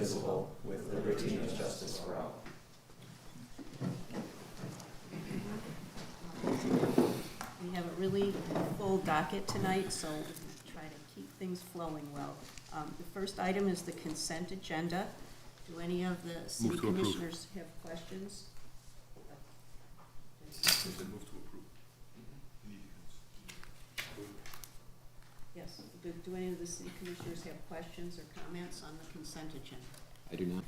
indivisible, with liberty and justice for all. We have a really full docket tonight, so we'll try to keep things flowing well. The first item is the consent agenda. Do any of the city commissioners have questions? Move to approve. Yes. Do any of the city commissioners have questions or comments on the consent agenda? I do not.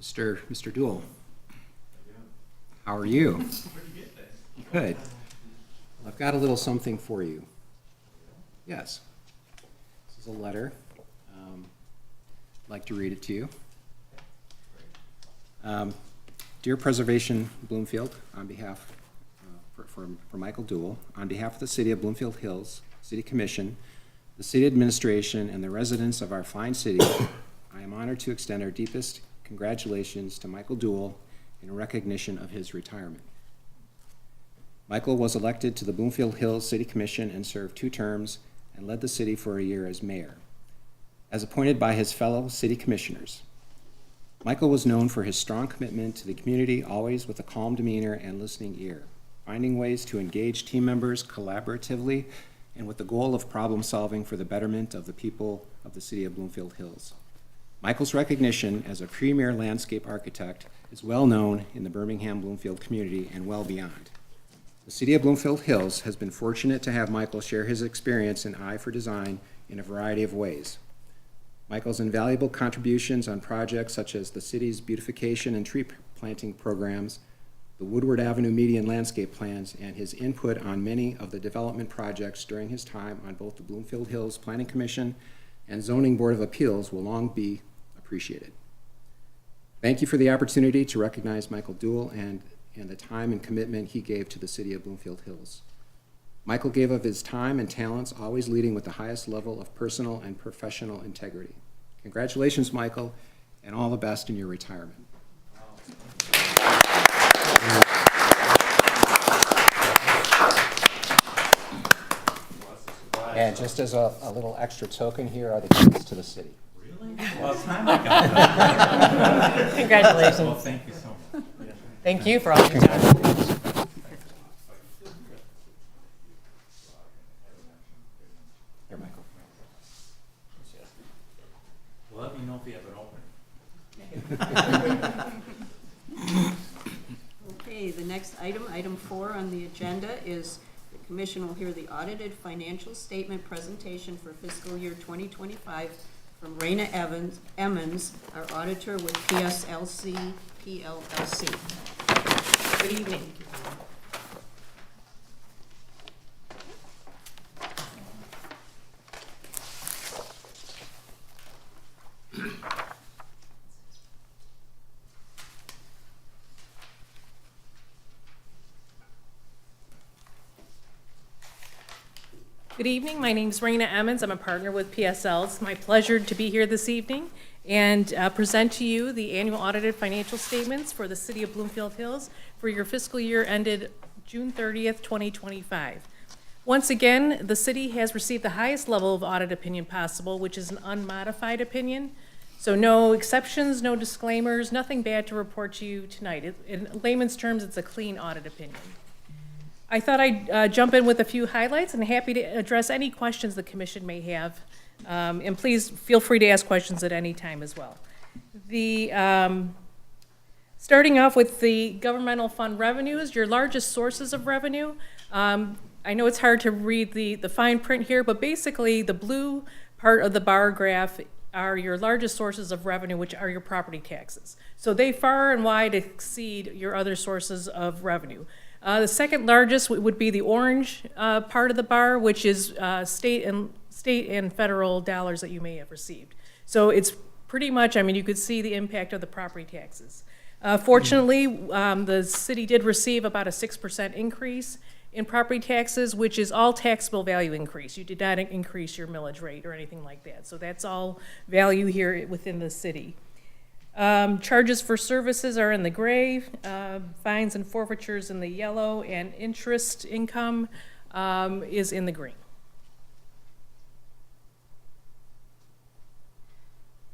Mr. Duell, how are you? Good. I've got a little something for you. Yes. This is a letter. I'd like to read it to you. Dear Preservation Bloomfield, on behalf, for Michael Duell, on behalf of the City of Bloomfield Hills City Commission, the City Administration, and the residents of our fine city, I am honored to extend our deepest congratulations to Michael Duell in recognition of his retirement. Michael was elected to the Bloomfield Hills City Commission and served 2 terms and led the city for a year as mayor. As appointed by his fellow city commissioners, Michael was known for his strong commitment to the community, always with a calm demeanor and listening ear, finding ways to engage team members collaboratively and with the goal of problem solving for the betterment of the people of the city of Bloomfield Hills. Michael's recognition as a premier landscape architect is well known in the Birmingham-Bloomfield community and well beyond. The City of Bloomfield Hills has been fortunate to have Michael share his experience and eye for design in a variety of ways. Michael's invaluable contributions on projects such as the city's beautification and tree planting programs, the Woodward Avenue median landscape plans, and his input on many of the development projects during his time on both the Bloomfield Hills Planning Commission and Zoning Board of Appeals will long be appreciated. Thank you for the opportunity to recognize Michael Duell and the time and commitment he gave to the City of Bloomfield Hills. Michael gave of his time and talents, always leading with the highest level of personal and professional integrity. Congratulations, Michael, and all the best in your retirement. And just as a little extra token, here are the keys to the city. Really? Well, it's time I got that. Congratulations. Well, thank you so much. Thank you for all your time. Here, Michael. Well, let me know if you have it open. Okay, the next item, item 4 on the agenda, is the commission will hear the audited financial statement presentation for fiscal year 2025 from Raina Emmons, our auditor with PSLC PLLC. Good evening. Good evening. My name is Raina Emmons. I'm a partner with PSL. It's my pleasure to be here this evening and present to you the annual audited financial statements for the City of Bloomfield Hills for your fiscal year ended June 30th, 2025. Once again, the city has received the highest level of audit opinion possible, which is an unmodified opinion. So no exceptions, no disclaimers, nothing bad to report to you tonight. In layman's terms, it's a clean audit opinion. I thought I'd jump in with a few highlights and happy to address any questions the commission may have. And please feel free to ask questions at any time as well. Starting off with the governmental fund revenues, your largest sources of revenue. I know it's hard to read the fine print here, but basically the blue part of the bar graph are your largest sources of revenue, which are your property taxes. So they far and wide exceed your other sources of revenue. The second largest would be the orange part of the bar, which is state and federal dollars that you may have received. So it's pretty much, I mean, you could see the impact of the property taxes. Fortunately, the city did receive about a 6% increase in property taxes, which is all taxable value increase. You did not increase your millage rate or anything like that. So that's all value here within the city. Charges for services are in the gray, fines and forfeitures in the yellow, and interest income is in the green.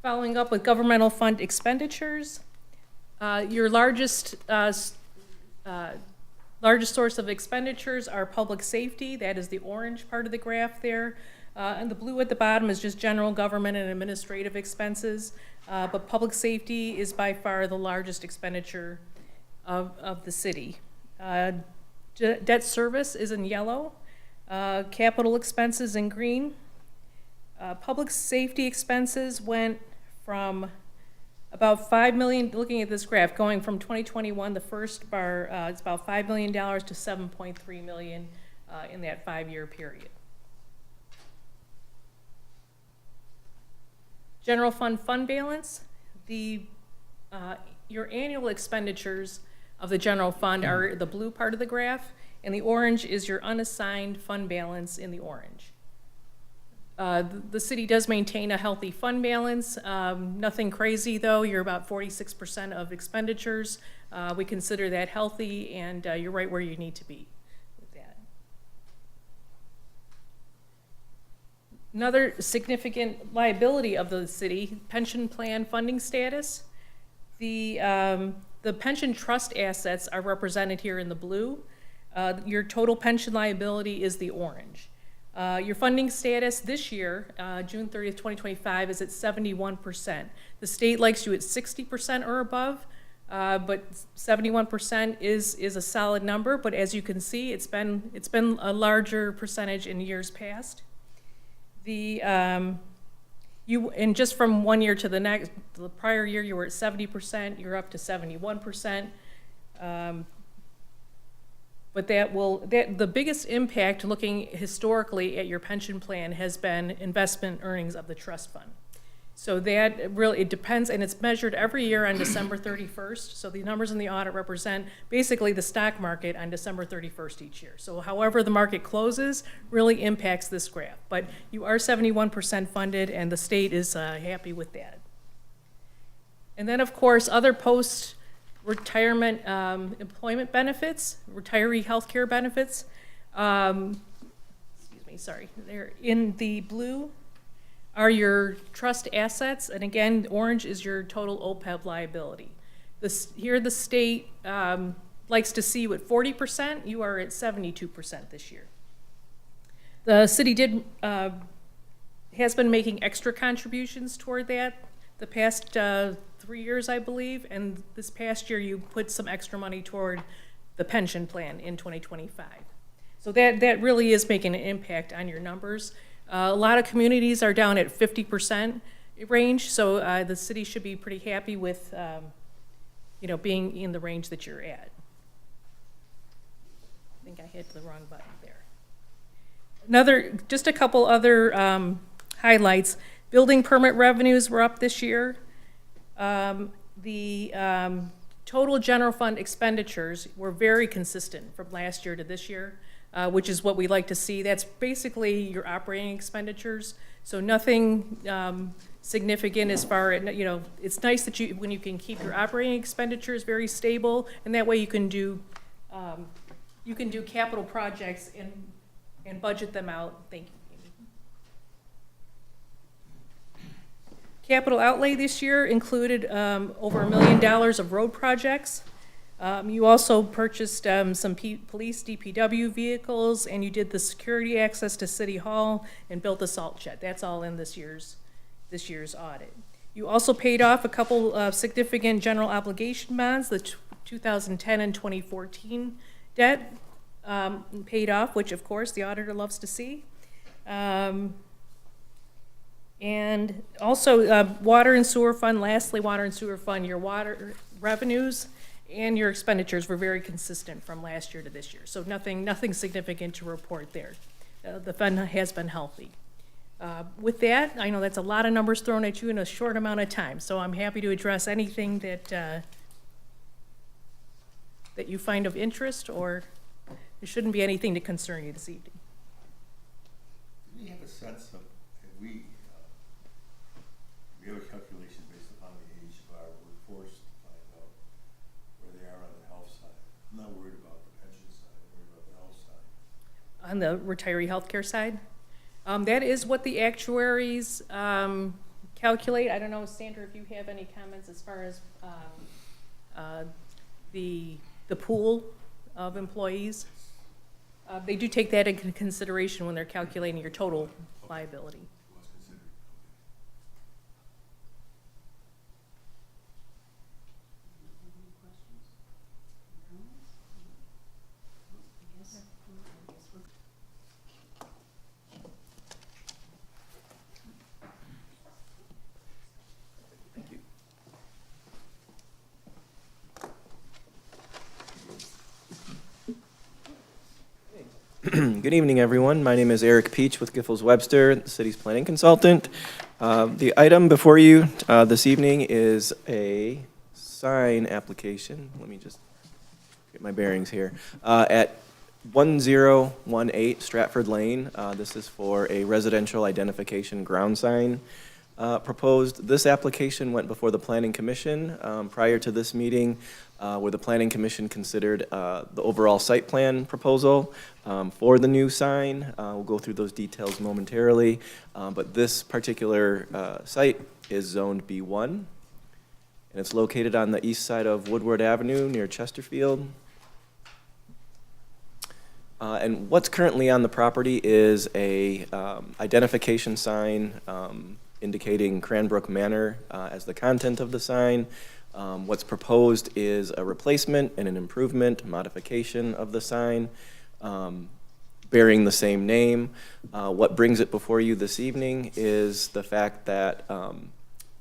Following up with governmental fund expenditures, your largest source of expenditures are public safety. That is the orange part of the graph there. And the blue at the bottom is just general government and administrative expenses. But public safety is by far the largest expenditure of the city. Debt service is in yellow. Capital expenses in green. Public safety expenses went from about $5 million, looking at this graph, going from 2021, the first bar, it's about $5 million to $7.3 million in that 5-year period. General fund balance, your annual expenditures of the general fund are the blue part of the graph, and the orange is your unassigned fund balance in the orange. The city does maintain a healthy fund balance, nothing crazy though. You're about 46% of expenditures. We consider that healthy, and you're right where you need to be with that. Another significant liability of the city, pension plan funding status. The pension trust assets are represented here in the blue. Your total pension liability is the orange. Your funding status this year, June 30th, 2025, is at 71%. The state likes you at 60% or above, but 71% is a solid number. But as you can see, it's been a larger percentage in years past. And just from one year to the next, the prior year you were at 70%. You're up to 71%. But the biggest impact looking historically at your pension plan has been investment earnings of the trust fund. So that really, it depends, and it's measured every year on December 31st. So the numbers in the audit represent basically the stock market on December 31st each year. So however the market closes really impacts this graph. But you are 71% funded, and the state is happy with that. And then of course, other post-retirement employment benefits, retiree health care benefits. Excuse me, sorry. They're in the blue are your trust assets, and again, orange is your total OPEB liability. Here the state likes to see you at 40%. You are at 72% this year. The city has been making extra contributions toward that the past 3 years, I believe, and this past year you put some extra money toward the pension plan in 2025. So that really is making an impact on your numbers. A lot of communities are down at 50% range, so the city should be pretty happy with being in the range that you're at. I think I hit the wrong button there. Just a couple other highlights. Building permit revenues were up this year. The total general fund expenditures were very consistent from last year to this year, which is what we like to see. That's basically your operating expenditures. So nothing significant as far as, it's nice that when you can keep your operating expenditures very stable, and that way you can do capital projects and budget them out. Thank you. Capital outlay this year included over $1 million of road projects. You also purchased some police DPW vehicles, and you did the security access to City Hall and built the salt shed. That's all in this year's audit. You also paid off a couple of significant general obligation bonds, the 2010 and 2014 debt paid off, which of course the auditor loves to see. And also water and sewer fund, lastly, water and sewer fund, your water revenues and your expenditures were very consistent from last year to this year. So nothing significant to report there. The fund has been healthy. With that, I know that's a lot of numbers thrown at you in a short amount of time, so I'm happy to address anything that you find of interest, or there shouldn't be anything to concern you this evening. Do we have a sense of, we have a calculation based upon the age of our workforce to find out where they are on the health side? I'm not worried about the pension side, I'm worried about the health side. On the retiree healthcare side, that is what the actuaries calculate. I don't know, Sandra, if you have any comments as far as the pool of employees. They do take that into consideration when they're calculating your total liability. Was considered. Good evening, everyone. My name is Eric Peach with Giffords Webster, the city's planning consultant. The item before you this evening is a sign application. Let me just get my bearings here. At 1018 Stratford Lane, this is for a residential identification ground sign proposed. This application went before the Planning Commission prior to this meeting, where the Planning Commission considered the overall site plan proposal for the new sign. We'll go through those details momentarily, but this particular site is zoned B1, and it's located on the east side of Woodward Avenue near Chesterfield. And what's currently on the property is a identification sign indicating Cranbrook Manor as the content of the sign. What's proposed is a replacement and an improvement, modification of the sign, bearing the same name. What brings it before you this evening is the fact that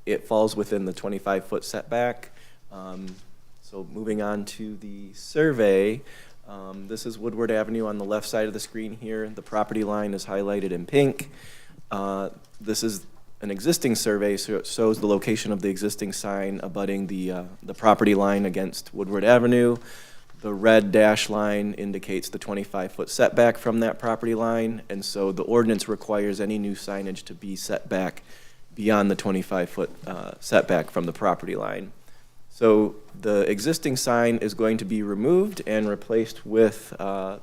it falls within the 25-foot setback. So moving on to the survey, this is Woodward Avenue on the left side of the screen here. The property line is highlighted in pink. This is an existing survey, so it shows the location of the existing sign abutting the property line against Woodward Avenue. The red dash line indicates the 25-foot setback from that property line, and so the ordinance requires any new signage to be set back beyond the 25-foot setback from the property line. So the existing sign is going to be removed and replaced with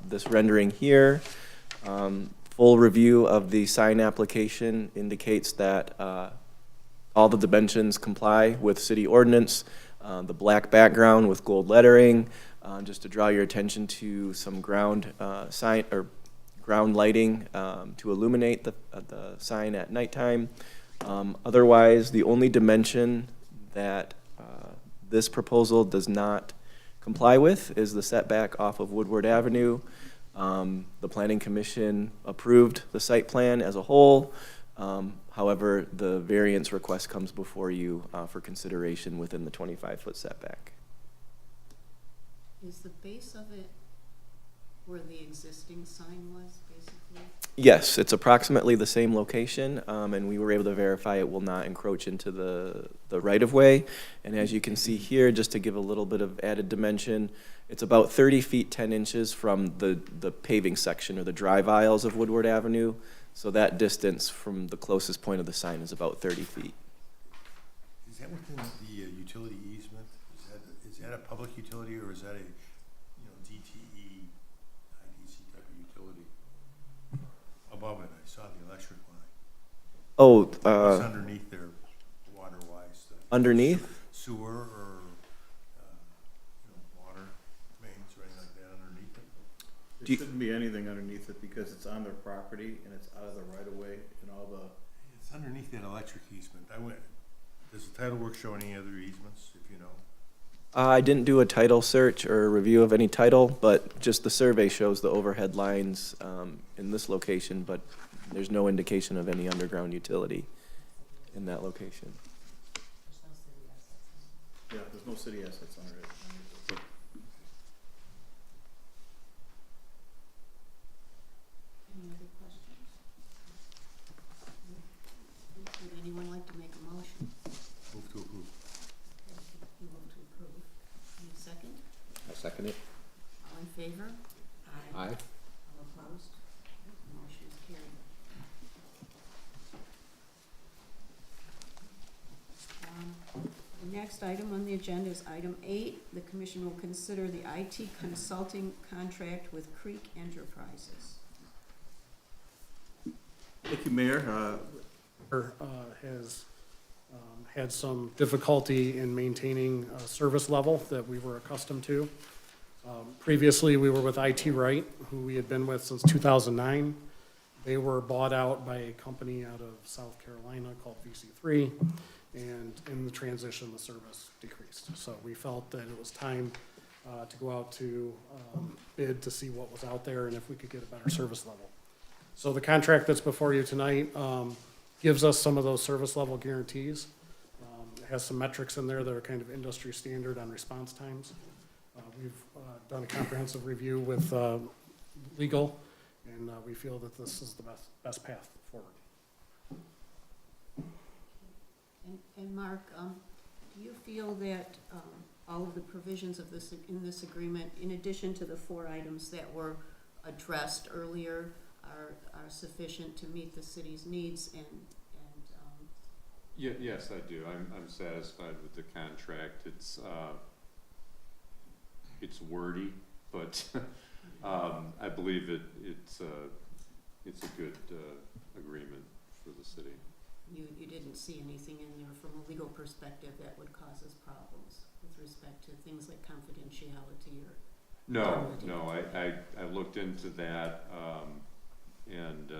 this rendering here. Full review of the sign application indicates that all the dimensions comply with city ordinance. The black background with gold lettering, just to draw your attention to some ground sign or ground lighting to illuminate the sign at nighttime. Otherwise, the only dimension that this proposal does not comply with is the setback off of Woodward Avenue. The Planning Commission approved the site plan as a whole. However, the variance request comes before you for consideration within the 25-foot setback. Is the base of it where the existing sign was, basically? Yes, it's approximately the same location, and we were able to verify it will not encroach into the right-of-way. And as you can see here, just to give a little bit of added dimension, it's about 30 feet 10 inches from the paving section or the drive aisles of Woodward Avenue. So that distance from the closest point of the sign is about 30 feet. Is that within the utility easement? Is that a public utility, or is that a, DTE, IDC type of utility? Above it, I saw the electric line. Oh, It's underneath there, water-wise. underneath? Sewer or, water mains or anything like that underneath it? Do There you- shouldn't be anything underneath it because it's on their property and it's out of the right of way and all the, It's underneath that electric easement. Does the title work show any other easements, if you know? I didn't do a title search or a review of any title, but just the survey shows the overhead lines in this location, but there's no indication of any underground utility in that location. yeah, there's no city assets under it. Any other questions? Would anyone like to make a motion? Move to approve. You move to approve. Any second? I second it. All in favor? Aye. All opposed? Motion is carried. The next item on the agenda is item 8. The commission will consider the IT consulting contract with Creek Enterprises. Thank you, Mayor. Has had some difficulty in maintaining a service level that we were accustomed to. Previously, we were with IT Right, who we had been with since 2009. They were bought out by a company out of South Carolina called VC3, and in the transition, the service decreased. So we felt that it was time to go out to bid to see what was out there and if we could get a better service level. So the contract that's before you tonight gives us some of those service level guarantees. It has some metrics in there that are kind of industry standard on response times. We've done a comprehensive review with legal, and we feel that this is the best path forward. And Mark, do you feel that all of the provisions of this, in this agreement, in addition to the 4 items that were addressed earlier, are sufficient to meet the city's needs and Yes, I do. I'm satisfied with the contract. It's wordy, but I believe it's a good agreement for the city. you didn't see anything in there from a legal perspective that would cause us problems with respect to things like confidentiality or? No, I looked into that, and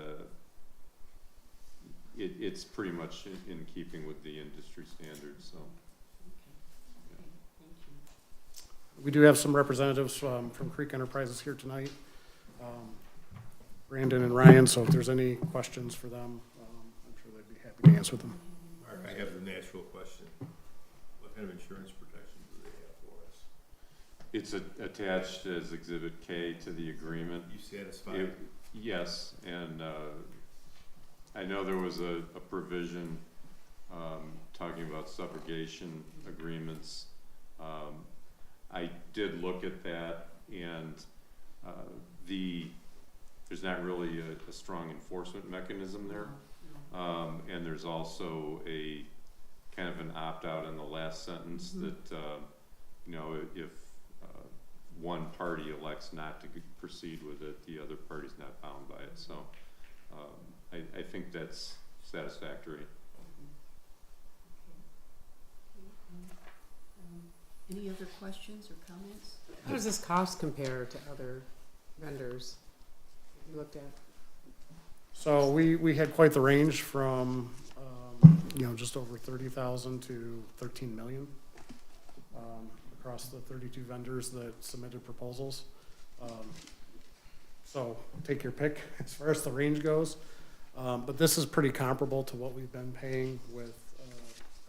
it's pretty much in keeping with the industry standards, so. Okay, thank you. We do have some representatives from Creek Enterprises here tonight, Brandon and Ryan, so if there's any questions for them, I'm sure they'd be happy to answer them. Mark, I have the natural question. What kind of insurance protection do they have for us? It's attached as Exhibit K to the agreement. You satisfied? Yes, and I know there was a provision talking about subrogation agreements. I did look at that, and there's not really a strong enforcement mechanism there. And there's also a kind of an opt-out in the last sentence that, if one party elects not to proceed with it, the other party's not bound by it. So I think that's satisfactory. Any other questions or comments? How does this cost compare to other vendors you looked at? So we had quite the range from, just over 30,000 to 13 million across the 32 vendors that submitted proposals. So take your pick as far as the range goes. But this is pretty comparable to what we've been paying with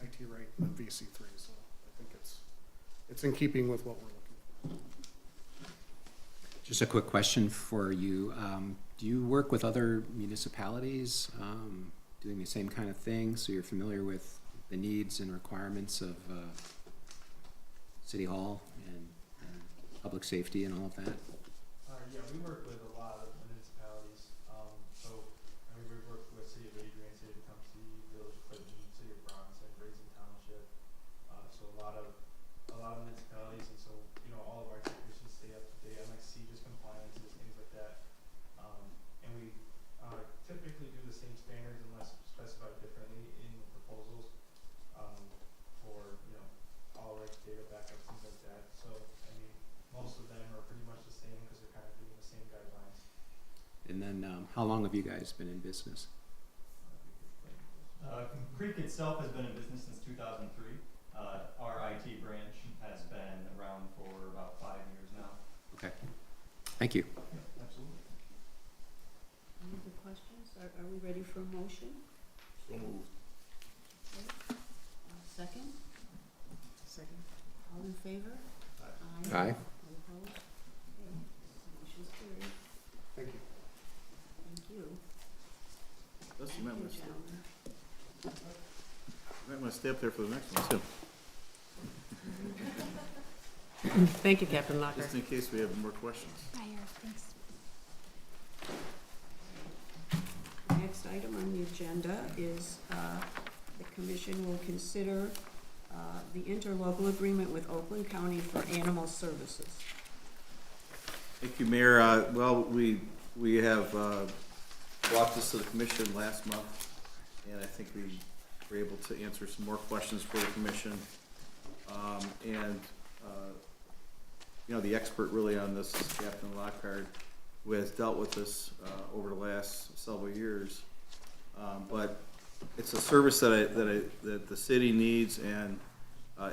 IT Right and VC3. So I think it's in keeping with what we're looking for. Just a quick question for you. Do you work with other municipalities doing the same kind of thing, so you're familiar with the needs and requirements of City Hall and public safety and all of that? Yeah, we work with a lot of municipalities. We work with City of Adrian, City of Tecumseh, Village of Clinton, City of Bronson, Raisin Township. So a lot of municipalities, and so all of our technicians stay up to date, MXC just compliances, things like that. And we typically do the same standards unless specified differently in the proposals for all like data backups, things like that. So most of them are pretty much the same because they're kind of doing the same guidelines. And then, how long have you guys been in business? Creek itself has been in business since 2003. Our IT branch has been around for about 5 years now. Okay. Thank you. Yeah, absolutely. Any other questions? Are we ready for a motion? So moved. Okay. Second? Second. All in favor? Aye. All opposed? Okay. Motion's carried. Thank you. Thank you. Plus, you might want to stay, Gentlemen. you might want to stay up there for the next one too, Thank you, Captain Locker. just in case we have more questions. The next item on the agenda is the commission will consider the interlocal agreement with Oakland County for animal services. Thank you, Mayor. Well, we have brought this to the commission last month, and I think we were able to answer some more questions for the commission. And, you know, the expert really on this is Captain Lockhart, who has dealt with this, over the last several years. But it's a service that the city needs, and,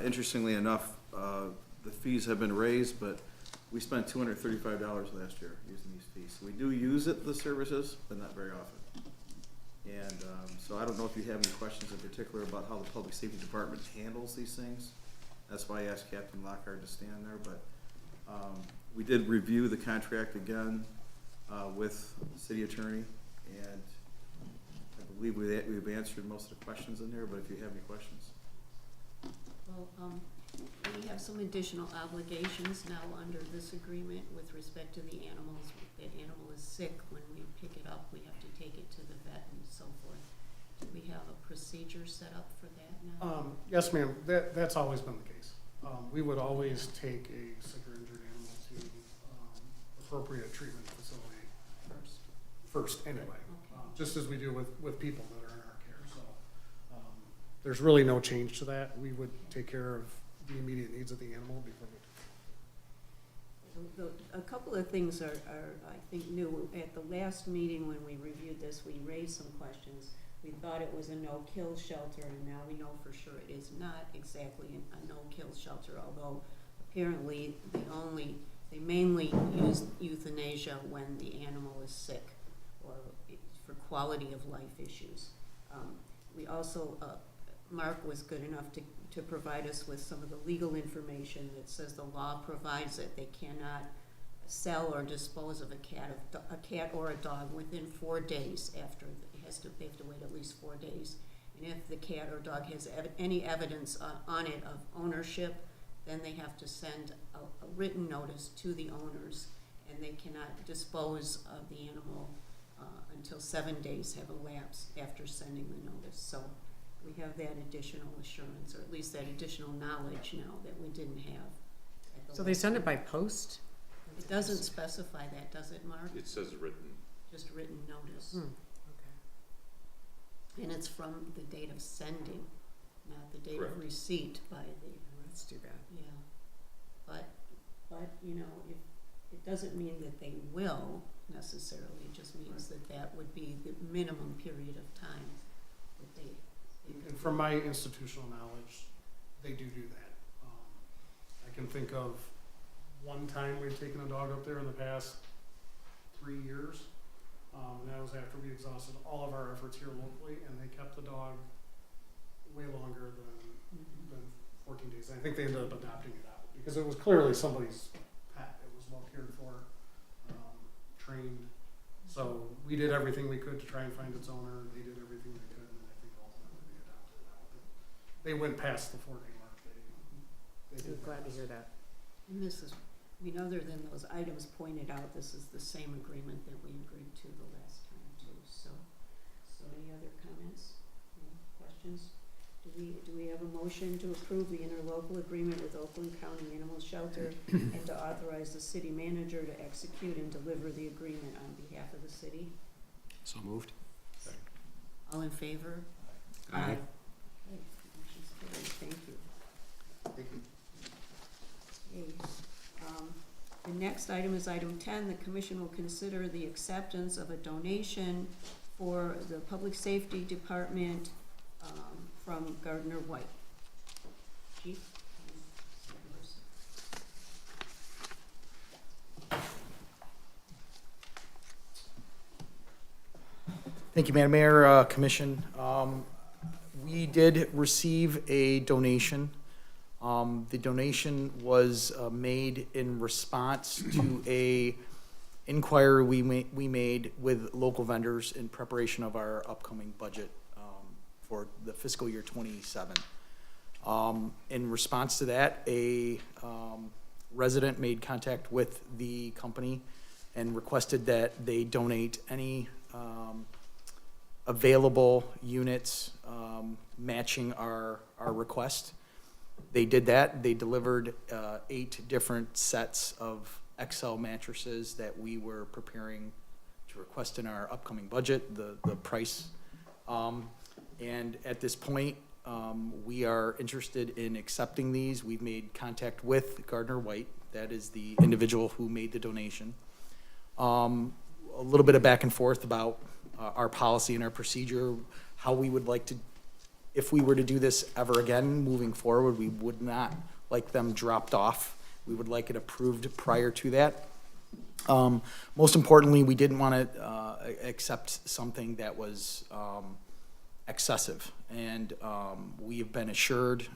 interestingly enough, the fees have been raised, but we spent $235 last year using these fees. So we do use it, the services, but not very often. And, so I don't know if you have any questions in particular about how the Public Safety Department handles these things. That's why I asked Captain Lockhart to stand there, but, we did review the contract again, with the city attorney, and I believe we've answered most of the questions in there, but if you have any questions. Well, we have some additional obligations now under this agreement with respect to the animals. If that animal is sick, when we pick it up, we have to take it to the vet and so forth. Do we have a procedure set up for that now? Yes, ma'am, that's always been the case. We would always take a sick or injured animal to, appropriate treatment facility first, anyway. Okay. Just as we do with people that are in our care, so, there's really no change to that. We would take care of the immediate needs of the animal before we A couple of things are, I think, new. At the last meeting when we reviewed this, we raised some questions. We thought it was a no-kill shelter, and now we know for sure it is not exactly a no-kill shelter, although apparently they mainly use euthanasia when the animal is sick or for quality of life issues. We also, Mark was good enough to provide us with some of the legal information that says the law provides that they cannot sell or dispose of a cat or a dog within 4 days after they have to wait at least 4 days. And if the cat or dog has any evidence on it of ownership, then they have to send a written notice to the owners, and they cannot dispose of the animal until 7 days have elapsed after sending the notice. So we have that additional assurance, or at least that additional knowledge now that we didn't have. So they send it by post? It doesn't specify that, does it, Mark? It says written. Just written notice. Okay. And it's from the date of sending, not the date Correct. of receipt by the, That's too bad. yeah. But, you know, it doesn't mean that they will necessarily, it just means that that would be the minimum period of time that they And from my institutional knowledge, they do that. I can think of one time we've taken a dog up there in the past 3 years. And that was after we exhausted all of our efforts here locally, and they kept the dog way longer than 14 days. I think they ended up adopting it out because it was clearly somebody's pet. It was well cared for, trained. So we did everything we could to try and find its owner. They did everything they could, and I think ultimately they adopted it out. But they went past the 4-day mark. They I'm did glad to pass. hear that. And this is, I mean, other than those items pointed out, this is the same agreement that we agreed to the last time too, so any other comments, any questions? Do we have a motion to approve the interlocal agreement with Oakland County Animal Shelter and to authorize the city manager to execute and deliver the agreement on behalf of the city? So moved. All in favor? Aye. Okay, motion's carried, thank you. Thank you. Okay, the next item is item 10. The commission will consider the acceptance of a donation for the Public Safety Department from Gardner White. Chief? Thank you, Madam Mayor, Commission. We did receive a donation. The donation was made in response to a inquiry we made with local vendors in preparation of our upcoming budget for the fiscal year 27. In response to that, a resident made contact with the company and requested that they donate any available units matching our request. They did that. They delivered 8 different sets of XL mattresses that we were preparing to request in our upcoming budget, the price. And at this point, we are interested in accepting these. We've made contact with Gardner White. That is the individual who made the donation. A little bit of back and forth about our policy and our procedure, how we would like to, if we were to do this ever again moving forward, we would not like them dropped off. We would like it approved prior to that. Most importantly, we didn't want to accept something that was excessive. And we have been assured,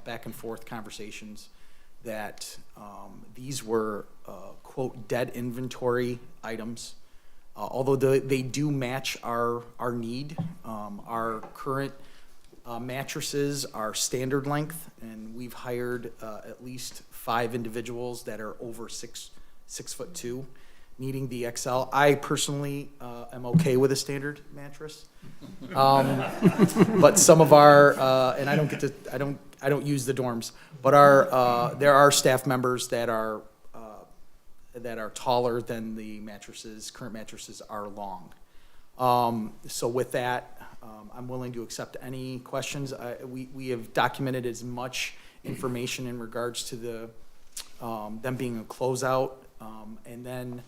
back and forth conversations, that these were, quote, dead inventory items. Although they do match our need, our current mattresses are standard length, and we've hired at least 5 individuals that are over 6'2", needing the XL. I personally am okay with a standard mattress, but some of our and I don't use the dorms, but there are staff members that are taller than the mattresses. Current mattresses are long. So with that, I'm willing to accept any questions. We have documented as much information in regards to them being a closeout, and then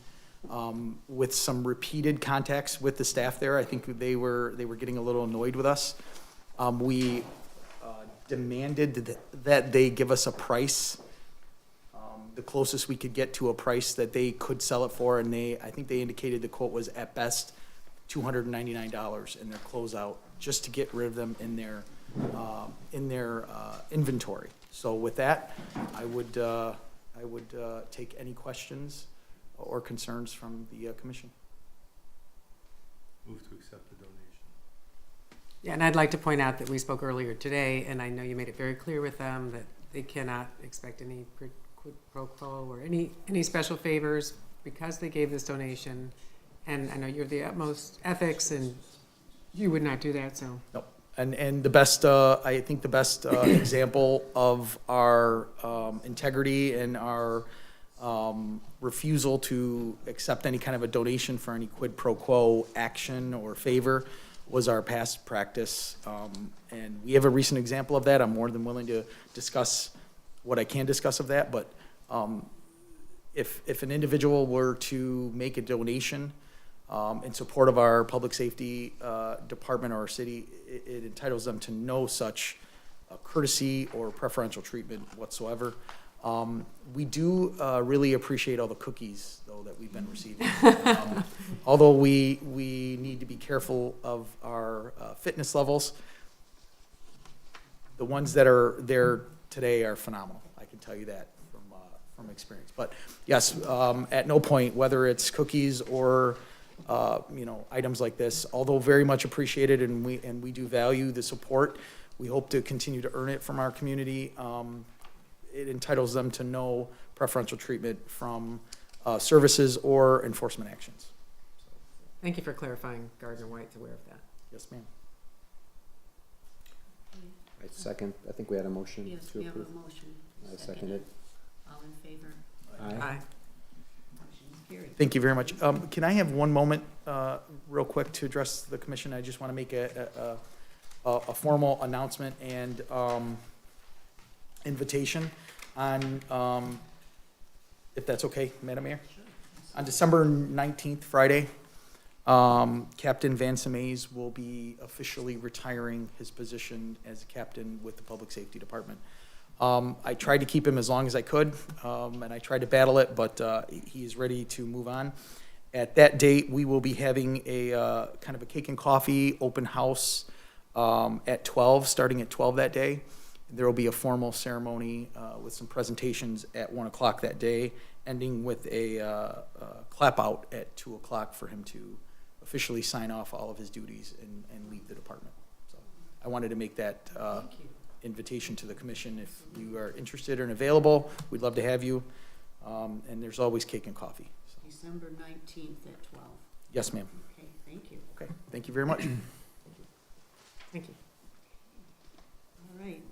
with some repeated contacts with the staff there. I think they were getting a little annoyed with us. We demanded that they give us a price, the closest we could get to a price that they could sell it for, and I think they indicated the quote was at best $299 in their closeout, just to get rid of them in their inventory. So with that, I would take any questions or concerns from the commission. Move to accept the donation. Yeah, and I'd like to point out that we spoke earlier today, and I know you made it very clear with them that they cannot expect any quid pro quo or any special favors because they gave this donation. And I know you're the utmost ethics, and you would not do that, so. Nope. And the best, I think the best example of our integrity and our refusal to accept any kind of a donation for any quid pro quo action or favor was our past practice. And we have a recent example of that. I'm more than willing to discuss what I can discuss of that, but if an individual were to make a donation in support of our public safety department or our city, it entitles them to no such courtesy or preferential treatment whatsoever. We do really appreciate all the cookies, though, that we've been receiving. Although we need to be careful of our fitness levels, the ones that are there today are phenomenal. I can tell you that from experience. But yes, at no point, whether it's cookies or items like this, although very much appreciated, and we do value the support, we hope to continue to earn it from our community. It entitles them to no preferential treatment from services or enforcement actions. Thank you for clarifying. Gardner White's aware of that. Yes, ma'am. I think we had a motion Yes, to we have a approve. motion. I second it. All in favor? Aye. Motion is carried. Thank you very much. Can I have one moment, real quick, to address the commission? I just want to make a formal announcement and invitation on, if that's okay, Madam Mayor? On December 19th, Friday, Captain Van Samays will be officially retiring his position as a captain with the Public Safety Department. I tried to keep him as long as I could, and I tried to battle it, but he is ready to move on. At that date, we will be having a kind of a cake and coffee open house at 12, starting at 12 that day. There will be a formal ceremony with some presentations at 1 o'clock that day, ending with a clap out at 2 o'clock for him to officially sign off all of his duties and leave the department. So I wanted to make that invitation to the commission. If you are interested and available, we'd love to have you. And there's always cake and coffee. So. December 19th at 12. Yes, ma'am. Okay, thank you. Okay, thank you very much. Thank you. All right,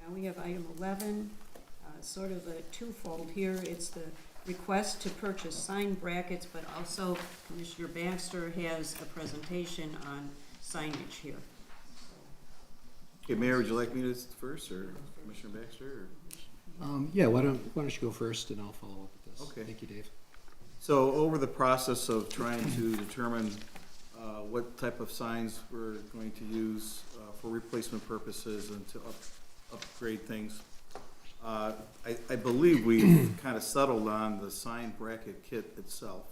now we have item 11, sort of a twofold here. It's the request to purchase sign brackets, but also Commissioner Baxter has a presentation on signage here. Okay, Mayor, would you like me to first, or Commissioner Baxter, or? Yeah, why don't you go first and I'll follow up with this. Okay. Thank you, Dave. So over the process of trying to determine what type of signs we're going to use for replacement purposes and to upgrade things, I believe we kind of settled on the sign bracket kit itself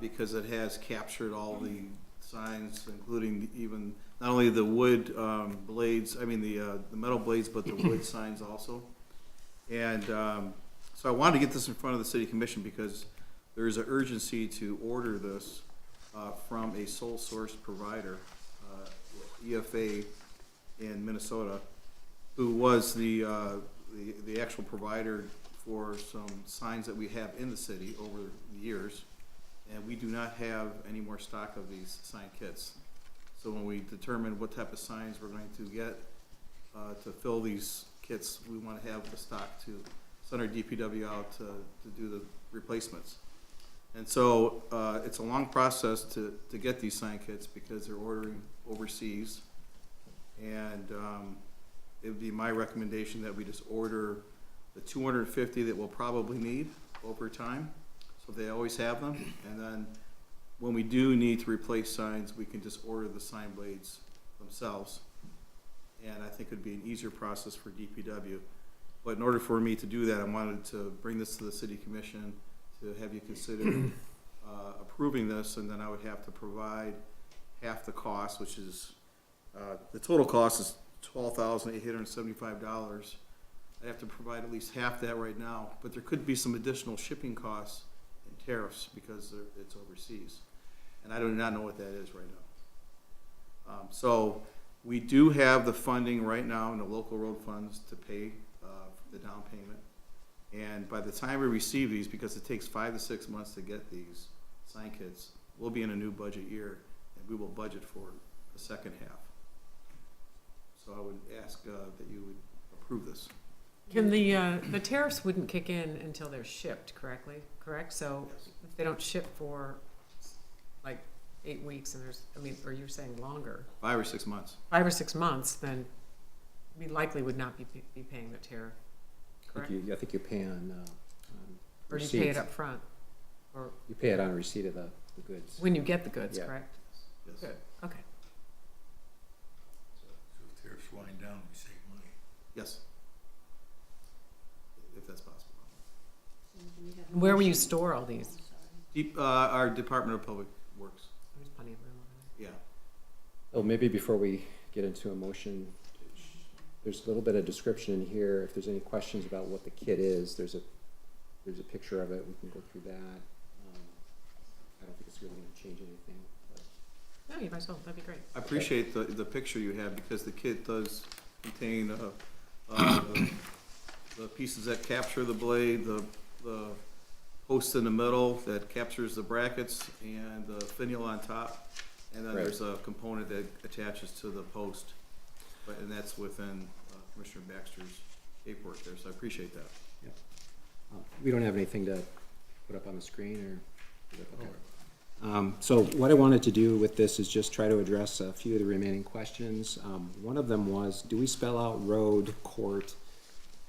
because it has captured all the signs, including even not only the wood blades, I mean the metal blades, but the wood signs also. And so I wanted to get this in front of the city commission because there is an urgency to order this from a sole source provider, EFA in Minnesota, who was the actual provider for some signs that we have in the city over the years. And we do not have any more stock of these sign kits. So when we determine what type of signs we're going to get to fill these kits, we want to have the stock to send our DPW out to do the replacements. And so it's a long process to get these sign kits because they're ordering overseas. And it would be my recommendation that we just order the 250 that we'll probably need over time, so they always have them. And then when we do need to replace signs, we can just order the sign blades themselves. And I think it'd be an easier process for DPW. But in order for me to do that, I wanted to bring this to the city commission to have you consider approving this, and then I would have to provide half the cost, which is, the total cost is $12,875. I have to provide at least half that right now, but there could be some additional shipping costs and tariffs because it's overseas. And I do not know what that is right now. So we do have the funding right now in the local road funds to pay the down payment. And by the time we receive these, because it takes 5 to 6 months to get these sign kits, we'll be in a new budget year and we will budget for the second half. So I would ask that you would approve this. Can the tariffs wouldn't kick in until they're shipped, correct? So if they don't ship for like 8 weeks and or you're saying longer, 5 or 6 months. 5 or 6 months, then we likely would not be paying the tariff, correct? I think you pay on Or do you receipt. pay it up front? Or You pay it on receipt of the goods. when you get the goods, Yeah. correct? Yes. Good, okay. So if tariffs wind down, we save money. Yes. If that's possible. Where will you store all these? Our Department of Public Works. There's plenty of room over Yeah. Oh, maybe before we get into a motion, there's a little bit of description in here. If there's any questions about what the kit is, there's a picture of it. We can go through that. I don't think it's really going to change anything. But. there. No, you might as well, that'd be great. I appreciate the picture you have because the kit does contain the pieces that capture the blade, the post in the middle that captures the brackets, and the finial on top. And then Right. there's a component that attaches to the post. And that's within Commissioner Baxter's paperwork there, so I appreciate that. We don't have anything to put up on the screen, or? Okay. So what I wanted to do with this is just try to address a few of the remaining questions. One of them was, do we spell out road, court,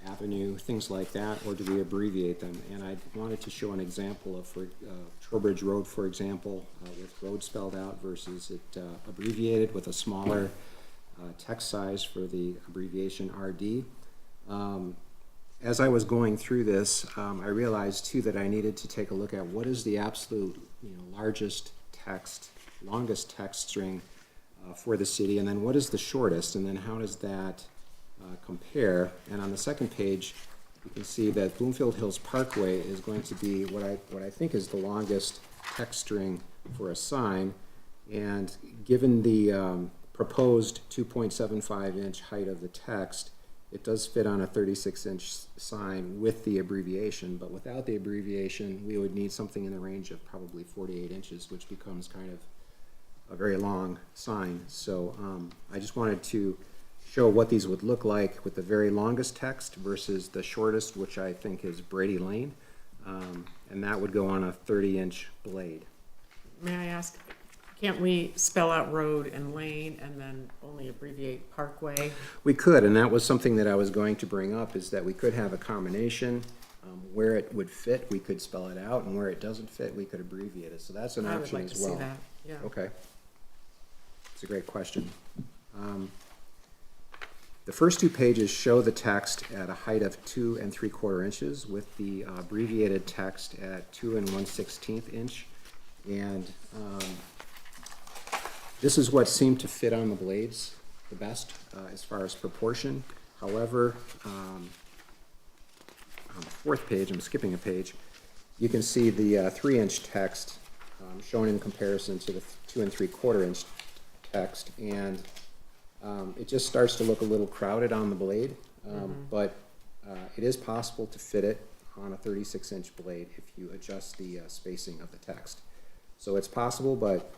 avenue, things like that, or do we abbreviate them? And I wanted to show an example of, Trowbridge Road, for example, with road spelled out versus it abbreviated with a smaller text size for the abbreviation RD. As I was going through this, I realized too that I needed to take a look at what is the absolute, largest text, longest text string for the city, and then what is the shortest, and then how does that compare? And on the second page, you can see that Bloomfield Hills Parkway is going to be what I think is the longest text string for a sign, and given the proposed 2.75-inch height of the text, it does fit on a 36-inch sign with the abbreviation, but without the abbreviation, we would need something in the range of probably 48 inches, which becomes kind of a very long sign. So I just wanted to show what these would look like with the very longest text versus the shortest, which I think is Brady Lane, and that would go on a 30-inch blade. May I ask, Can't we spell out road and lane and then only abbreviate parkway? We could, and that was something that I was going to bring up, is that we could have a combination. Where it would fit, we could spell it out, and where it doesn't fit, we could abbreviate it. So that's an I would option like to as see well. that, yeah. Okay. It's a great question. The first two pages show the text at a height of 2 3/4 inches with the abbreviated text at 2 1/16 inch. And this is what seemed to fit on the blades the best as far as proportion. However, on the fourth page, I'm skipping a page, you can see the 3-inch text shown in comparison to the 2 3/4 inch text, and it just starts to look a little crowded on the blade, but it is possible to fit it on a 36-inch blade if you adjust the spacing of the text. So it's possible, but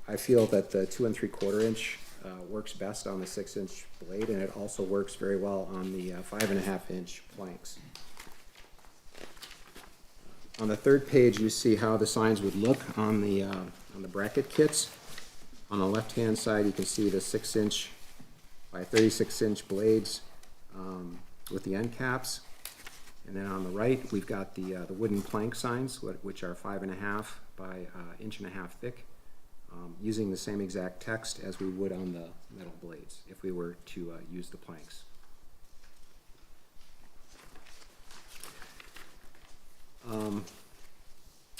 I feel that the 2 3/4 inch works best on the 6-inch blade, and it also works very well on the 5.5-inch planks. On the third page, you see how the signs would look on the bracket kits. On the left-hand side, you can see the 6-inch by 36-inch blades with the end caps. And then on the right, we've got the wooden plank signs, which are 5.5 by 1.5 inches thick, using the same exact text as we would on the metal blades if we were to use the planks.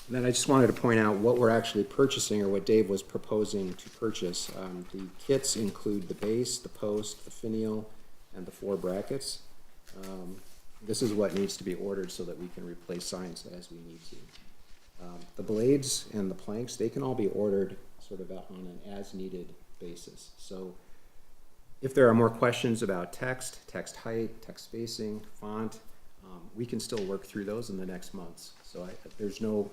Then I just wanted to point out what we're actually purchasing, or what Dave was proposing to purchase. The kits include the base, the post, the finial, and the 4 brackets. This is what needs to be ordered so that we can replace signs as we need to. The blades and the planks, they can all be ordered sort of on an as-needed basis. So if there are more questions about text height, text spacing, font, we can still work through those in the next months. So there's no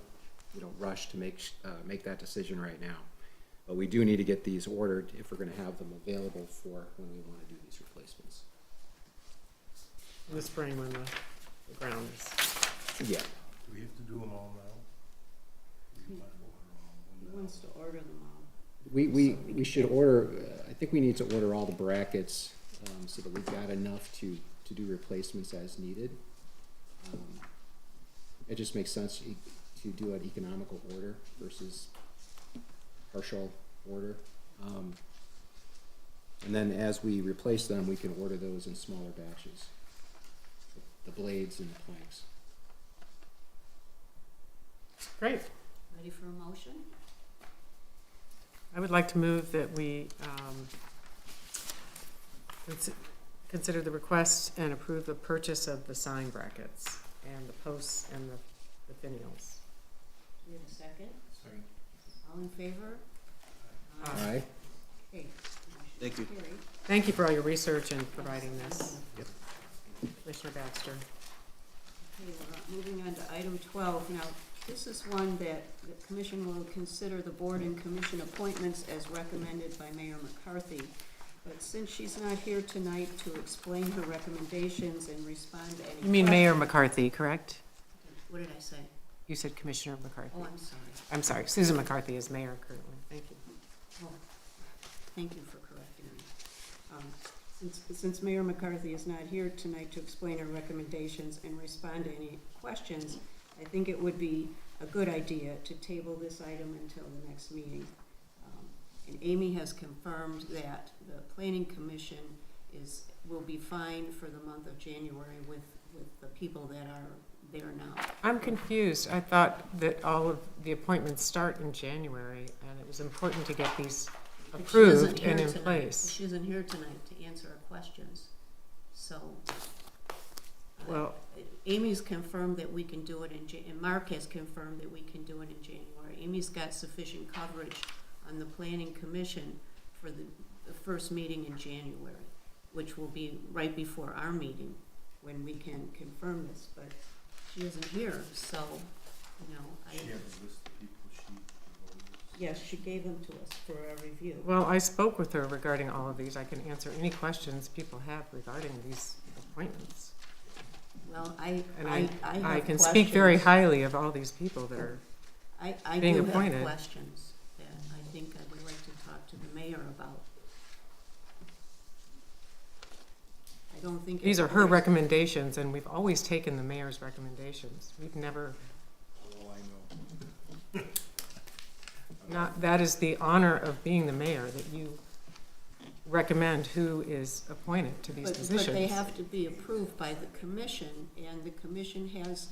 rush to make that decision right now. But we do need to get these ordered if we're going to have them available for when we want to do these replacements. In the spring when the ground is. Yeah. Do we have to do them all now? He wants to order them all. We should order, I think we need to order all the brackets so that we've got enough to do replacements as needed. It just makes sense to do an economical order versus partial order. And then as we replace them, we can order those in smaller batches, the blades and the planks. Great. Ready for a motion? I would like to move that we consider the request and approve the purchase of the sign brackets and the posts and the finials. Do we have a second? Second. All in favor? Aye. Okay. Thank you. Carried. Thank you for all your research and providing this. Yep. Commissioner Baxter. Okay, we're moving on to item 12. Now, this is one that the commission will consider the board and commission appointments as recommended by Mayor McCarthy. But since she's not here tonight to explain her recommendations and respond to any You mean Mayor questions- McCarthy, correct? What did I say? You said Commissioner McCarthy. Oh, I'm sorry. I'm sorry, Susan McCarthy is mayor currently. Thank you. Oh, thank you for correcting me. Since Mayor McCarthy is not here tonight to explain her recommendations and respond to any questions, I think it would be a good idea to table this item until the next meeting. And Amy has confirmed that the planning commission will be fine for the month of January with the people that are there now. I'm confused. I thought that all of the appointments start in January, and it was important to get these But she isn't approved here and in tonight. place. She isn't here tonight to answer our questions, so. Well- Amy's confirmed that we can do it and Mark has confirmed that we can do it in January. Amy's got sufficient coverage on the planning commission for the first meeting in January, which will be right before our meeting, when we can confirm this, but she isn't here, so, She has a list of people yes, she gave them to us for our review. Well, I spoke with her regarding all of these. I can answer any questions people have regarding these appointments. Well, I And have I can speak very questions. highly of all these people that are, I being do have appointed. questions that I talk to the mayor about. I don't think. These it are her hurts. recommendations, and we've always taken the mayor's recommendations. We've never, Oh, I know. not, that is the honor of being the mayor, that you recommend who is appointed to these positions. But they have to be approved by the commission, and the commission has,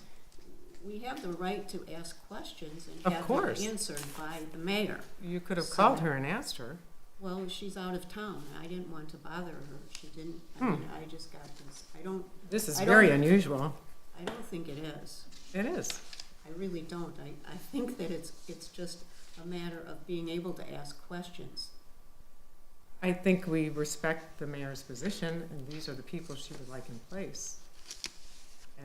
we have the right to ask questions and Of have course. them answered by the mayor. You could have So- called her and asked her. Well, she's out of town. I didn't want to bother her. She didn't, I Hmm. mean, I just got this, This is I very don't- unusual. I don't think it is. It is. I really don't. I think that it's just a matter of being able to ask questions. I think we respect the mayor's position, and these are the people she would like in place.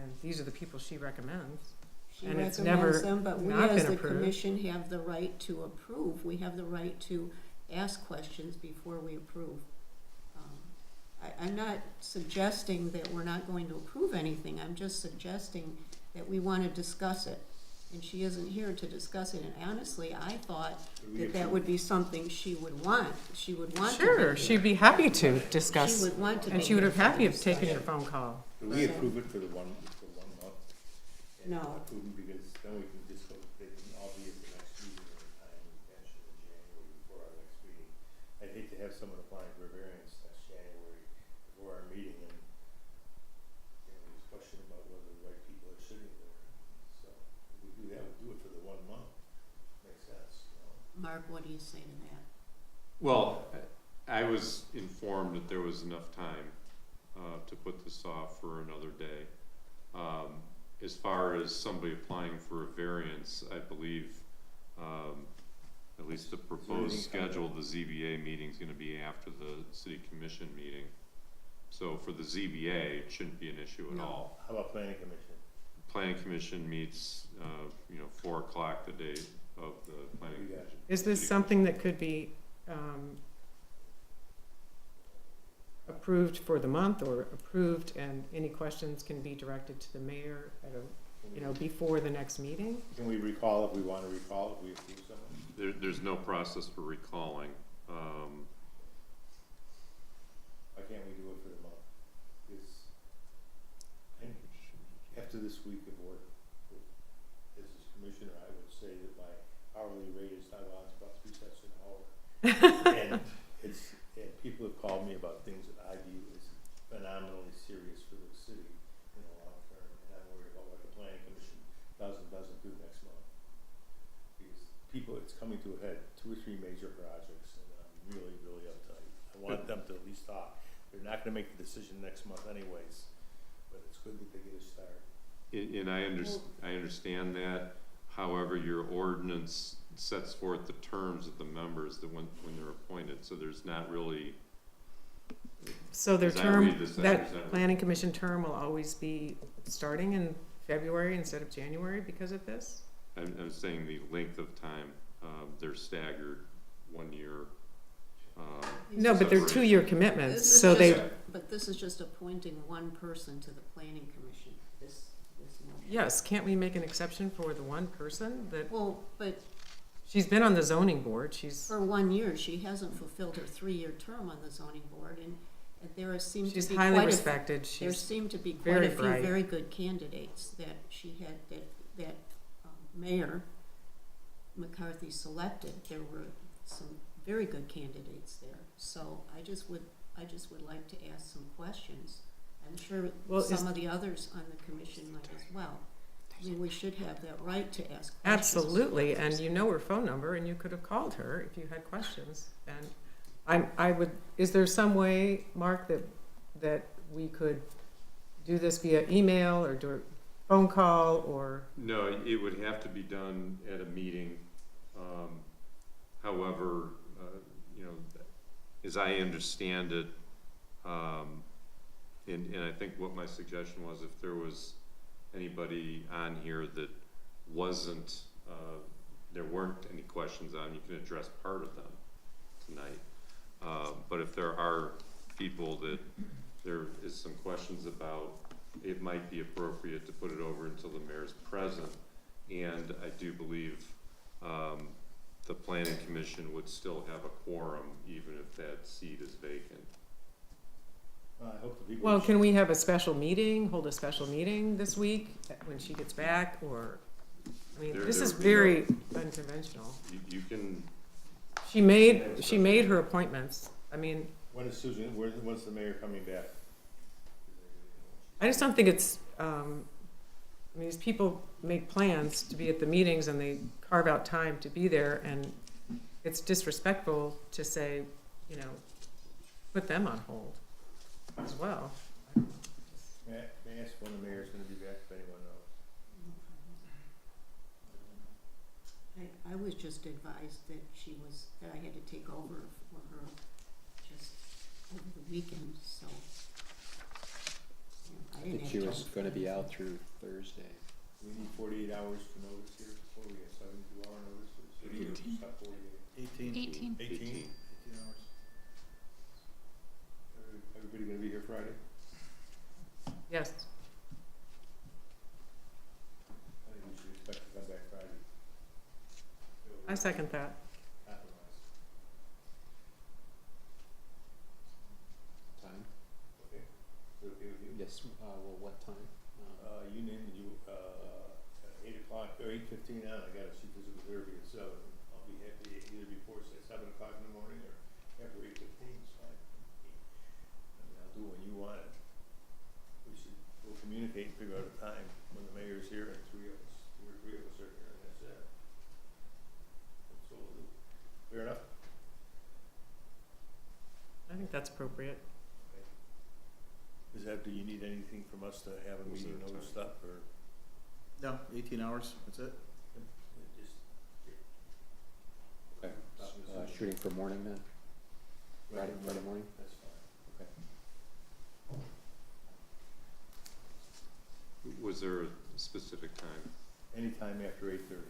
And these are the people she recommends. She And it's recommends never them, but we not as been the approved. commission have the right to approve. We have the right to ask questions before we approve. I'm not suggesting that we're not going to approve anything. I'm just suggesting that we want to discuss it. And she isn't here to discuss it. And honestly, I thought that that would be something she would want. She would want to be Sure, here. she'd be happy to discuss, She would want to be and she would have here for happy the have taken your discussion. phone call. Do we approve it for the one month? And No. approve them because then we can just go, they can all be at the next meeting or the time we mentioned in January before our next meeting. I'd hate to have someone applying for a variance next January before our meeting and, there's a question about whether the right people are sitting there. So if we do that, we'll do it for the 1 month. Makes sense, you know? Mark, what do you say to that? Well, I was informed that there was enough time to put this off for another day. As far as somebody applying for a variance, I believe, at least the proposed schedule, the ZBA meeting's gonna be after the city commission meeting. So for the ZBA, it shouldn't be an issue at No. all. How about planning commission? Planning commission meets, 4 o'clock the day of the planning Yeah. commission. Is this City something that could be approved for the month, or approved and any questions can be directed to the mayor at a, before the next meeting? Can we recall if we want to recall if we approve something? There's no process for recalling. Why can't we do it for the month? Because after this week of work, as a commissioner, I would say that my hourly rate is not on, it's about 3 cents an hour. And and people have called me about things that I view as phenomenally serious for the city in the long term, and I'm worried about what the planning commission doesn't do next month. Because it's coming to a head, 2 or 3 major projects, and I'm really, really uptight. I want them to at least talk. They're not gonna make the decision next month anyways, but it's good that they get a start. And I understand that. However, your ordinance sets forth the terms of the members that when they're appointed, so there's not really. So their As I term, read this, I that understand it. planning commission term will always be starting in February instead of January because of this? I'm saying the length of time, they're staggered 1 year. No, but they're Separation. 2-year commitments, This is so they, just- But this is just appointing one person to the planning commission, this motion. yes, can't we make an exception for the one person that, Well, but she's been on the zoning board, she's, for 1 year, she hasn't fulfilled her 3-year term on the zoning board, and there seem to be she's quite highly a, respected, there she's, seem to be quite very a few bright. very good candidates that she had, that Mayor McCarthy selected. There were some very good candidates there, so I just would like to ask some questions. I'm sure Well, some of the others on the commission might as well. I mean, we should have that right to ask questions. absolutely, and you know her phone number, and you could have called her if you had questions. And I would, is there some way, Mark, that we could do this via email or do a phone call or? No, it would have to be done at a meeting. However, as I understand it, and I think what my suggestion was, if there was anybody on here that wasn't, there weren't any questions on, you can address part of them tonight. But if there are people that there is some questions about, it might be appropriate to put it over until the mayor's present. And I do believe the planning commission would still have a quorum even if that seat is vacant. I hope the people. Well, can we have a special meeting, hold a special meeting this week when she gets back, or, I mean, this is There would be very unconventional. You can, She made her appointments. I mean, When is Susan, when's the mayor coming back? I just don't think it's, I mean, these people make plans to be at the meetings and they carve out time to be there, and it's disrespectful to say, you know, put them on hold as well. May I ask when the mayor's gonna be back, if anyone knows? I was just advised that that I had to take over for her just over the weekend, so. You know, I I didn't think have she time. was gonna be out through Thursday. We need 48 hours for notice here, before we get 72-hour notices. What do you do? Stop 48? 18. 18 hours. Everybody gonna be here Friday? Yes, I think we should expect to come back Friday. I second that. Compromise. Time? Okay? Is it okay with you? Yes, well, what time? You name it, 8 o'clock, or 8:15 on, I gotta see physical therapy at 7. I'll be happy either before, say, 7 o'clock in the morning, or after 8:15, it's fine. I mean, I'll do when you want it. We'll communicate and figure out a time when the mayor's here and 2 or 3 of us are here, and that's it. That's all we'll do. Fair enough? I think that's appropriate. Do you need anything from us to have a meeting and other stuff, or? No, 18 hours, that's it. Just, Okay, shooting for morning then? Friday morning? That's fine. Okay. was there a specific time? Anytime after 8:30,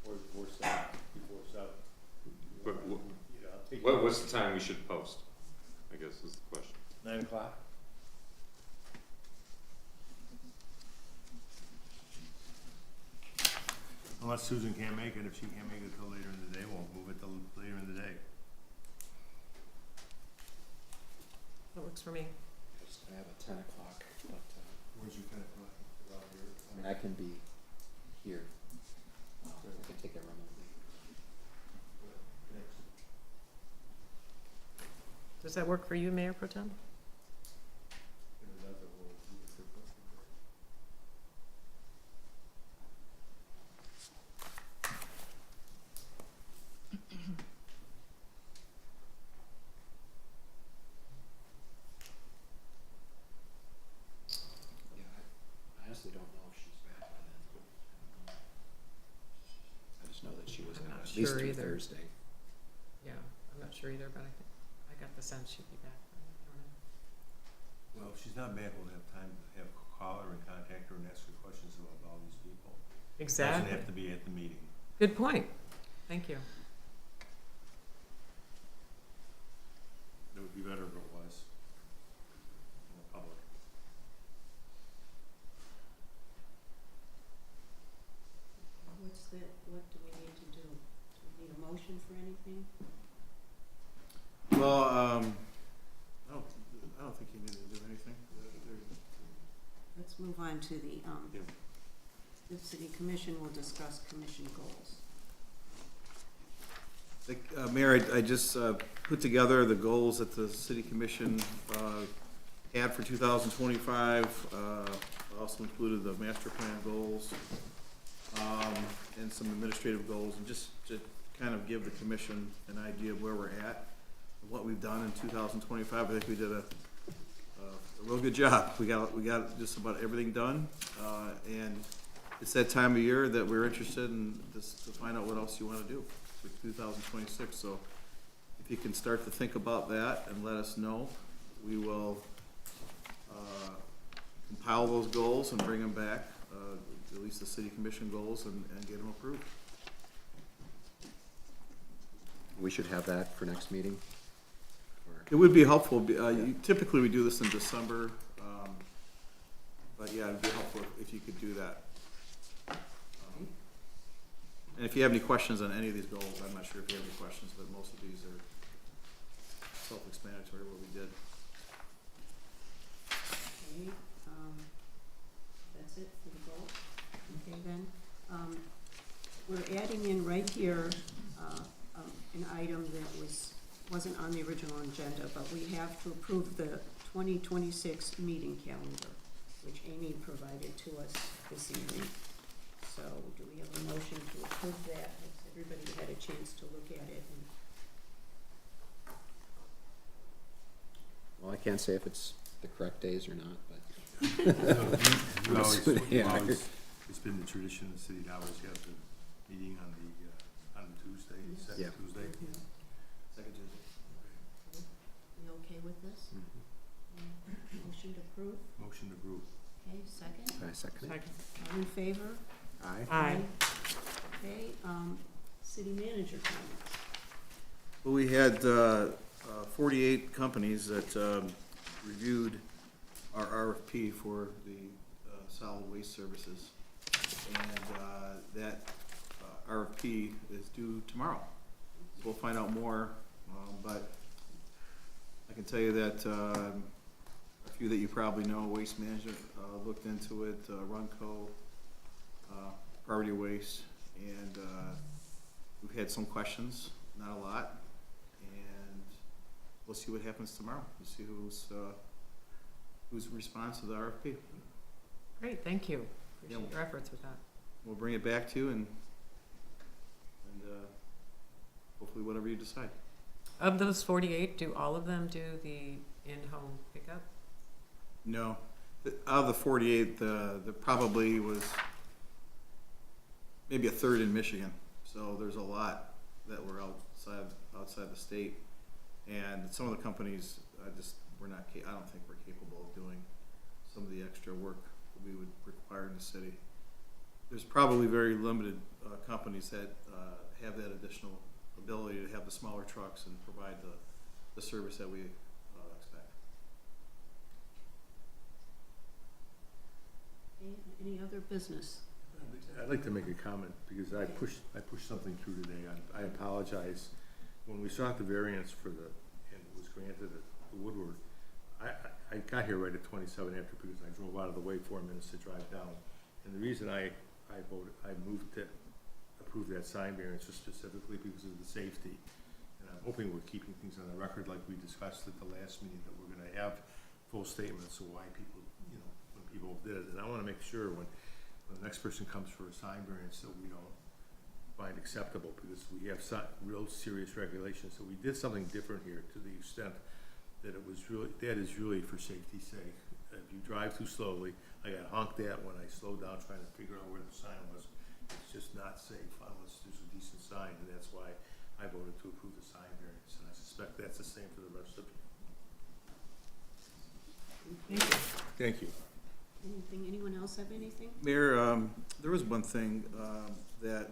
or before 7, before 7. But I'll take what's the time we should post? I guess is the question. 9 o'clock? Unless Susan can't make it. If she can't make it till later in the day, we'll move it till later in the day. That works for me. I have a 10 o'clock, but, Where's your 10 o'clock? Around here? I mean, I can be here. I can take it remotely. Next. Does that work for you, Mayor Pro Tem? If it doesn't, we'll move it to the first one. Yeah, I honestly don't know if she's back by then. I just know that she was I'm out not at least sure through either. Thursday. Yeah, I'm not sure either, but I got the sense she'd be back. I don't know. Well, if she's not back, we'll have time to call her and contact her and ask her questions about all these people. Doesn't Exactly. have to be at the meeting. Good point. Thank you. It would be better if it was in the public. What do we need to do? Do we need a motion for anything? Well, I don't think you need to do anything. Let's move on to Yeah. the city commission will discuss commission goals. Mayor, I just put together the goals that the city commission had for 2025. Also included the master plan goals and some administrative goals, and just to kind of give the commission an idea of where we're at, and what we've done in 2025. I think we did a real good job. We got just about everything done, and it's that time of year that we're interested in just to find out what else you want to do for 2026. So if you can start to think about that and let us know, we will compile those goals and bring them back, at least the city commission goals, and get them approved. We should have that for next meeting? Or- It would be helpful, typically we do this in December, but yeah, it'd be helpful if you could do that. And if you have any questions on any of these goals, I'm not sure if you have any questions, but most of these are self-explanatory what we did. Okay, that's it for the goal. Okay, then, we're adding in right here, an item that wasn't on the original agenda, but we have to approve the 2026 meeting calendar, which Amy provided to us this evening. So do we have a motion to approve that? Has everybody had a chance to look at it? Well, I can't say if it's the correct days or not, but. Yeah. It's been the tradition of the city to always have the meeting on the Tuesday, Yeah. second Tuesday. Second Tuesday. You okay with this? Motion to approve? Motion to approve. Okay, second? I second it. All in favor? Aye. Aye. Okay, city manager comments. Well, we had 48 companies that reviewed our RFP for the solid waste services. And that RFP is due tomorrow. We'll find out more, but I can tell you that a few that you probably know, Waste Management looked into it, Runco, Priority Waste, and we've had some questions, not a lot, and we'll see what happens tomorrow. We'll see who's responds to the RFP. Great, thank you. Yeah. Appreciate your efforts with that. We'll bring it back to you and hopefully whatever you decide. Of those 48, do all of them do the in-home pickup? No, out of the 48, there probably was maybe a third in Michigan. So there's a lot that were outside the state, and some of the companies I don't think we're capable of doing some of the extra work that we would require in the city. There's probably very limited companies that have that additional ability to have the smaller trucks and provide the service that we expect. Okay, any other business? I'd like to make a comment, because I pushed something through today. I apologize. When we sought the variance and it was granted at Woodward, I got here right at 27 after, because I drove out of the way 4 minutes to drive down. And the reason I moved to approve that sign variance was specifically because of the safety. And I'm hoping we're keeping things on the record like we discussed at the last meeting, that we're gonna have full statements of why people, when people did it. And I wanna make sure when the next person comes for a sign variance that we don't find acceptable, because we have real serious regulations. So we did something different here to the extent that that is really for safety's sake. If you drive too slowly, I got honked at when I slowed down trying to figure out where the sign was. It's just not safe unless there's a decent sign, and that's why I voted to approve the sign variance. And I suspect that's the same for the rest of you. Thank you. Anything, anyone else have anything? Mayor, there was one thing that